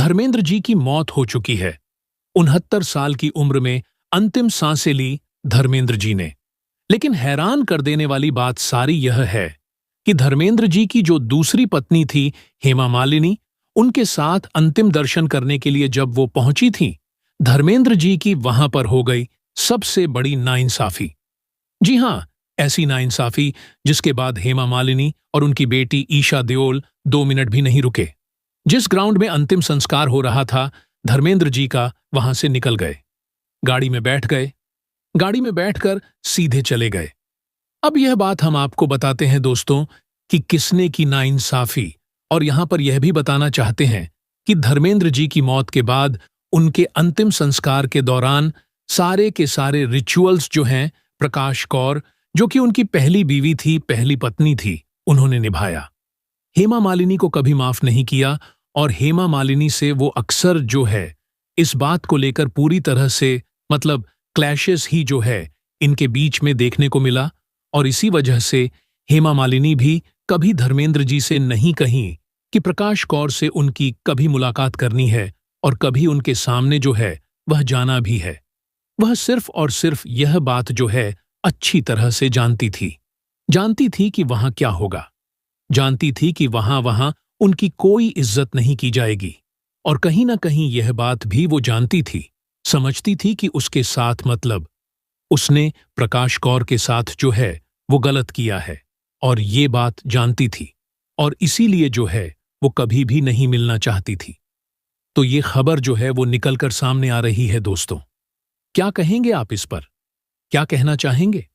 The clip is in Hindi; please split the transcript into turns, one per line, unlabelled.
धर्मेंद्र जी की मौत हो चुकी है। 69 साल की उम्र में अंतिम सांसें ली धर्मेंद्र जी ने। लेकिन हैरान कर देने वाली बात सारी यह है कि धर्मेंद्र जी की जो दूसरी पत्नी थी हेमा मालिनी, उनके साथ अंतिम दर्शन करने के लिए जब वो पहुंची थी, धर्मेंद्र जी की वहां पर हो गई सबसे बड़ी नाइंसाफी। जी हां, ऐसी नाइंसाफी जिसके बाद हेमा मालिनी और उनकी बेटी ईशा देओल 2 मिनट भी नहीं रुके। जिस ग्राउंड में अंतिम संस्कार हो रहा था, धर्मेंद्र जी का, वहां से निकल गए। गाड़ी में बैठ गए। गाड़ी में बैठकर सीधे चले गए। अब यह बात हम आपको बताते हैं दोस्तों कि किसने की नाइंसाफी, और यहां पर यह भी बताना चाहते हैं कि धर्मेंद्र जी की मौत के बाद उनके अंतिम संस्कार के दौरान सारे के सारे रिचुअल्स जो हैं, प्रकाश कौर, जो कि उनकी पहली बीवी थी, पहली पत्नी थी, उन्होंने निभाया। हेमा मालिनी को कभी माफ नहीं किया, और हेमा मालिनी से वो अक्सर जो है इस बात को लेकर पूरी तरह से मतलब क्लैशेस ही जो है इनके बीच में देखने को मिला। और इसी वजह से हेमा मालिनी भी कभी धर्मेंद्र जी से नहीं कहीं कि प्रकाश कौर से उनकी कभी मुलाकात करनी है, और कभी उनके सामने जो है वह जाना भी है। वह सिर्फ और सिर्फ यह बात जो है अच्छी तरह से जानती थी कि वहां क्या होगा। जानती थी कि वहां उनकी कोई इज्जत नहीं की जाएगी, और कहीं ना कहीं यह बात भी वो जानती थी, समझती थी कि उसके साथ मतलब उसने प्रकाश कौर के साथ जो है वो गलत किया है, और ये बात जानती थी, और इसीलिए जो है वो कभी भी नहीं मिलना चाहती थी। तो ये खबर जो है वो निकलकर सामने आ रही है दोस्तों। क्या कहेंगे आप इस पर? क्या कहना चाहेंगे?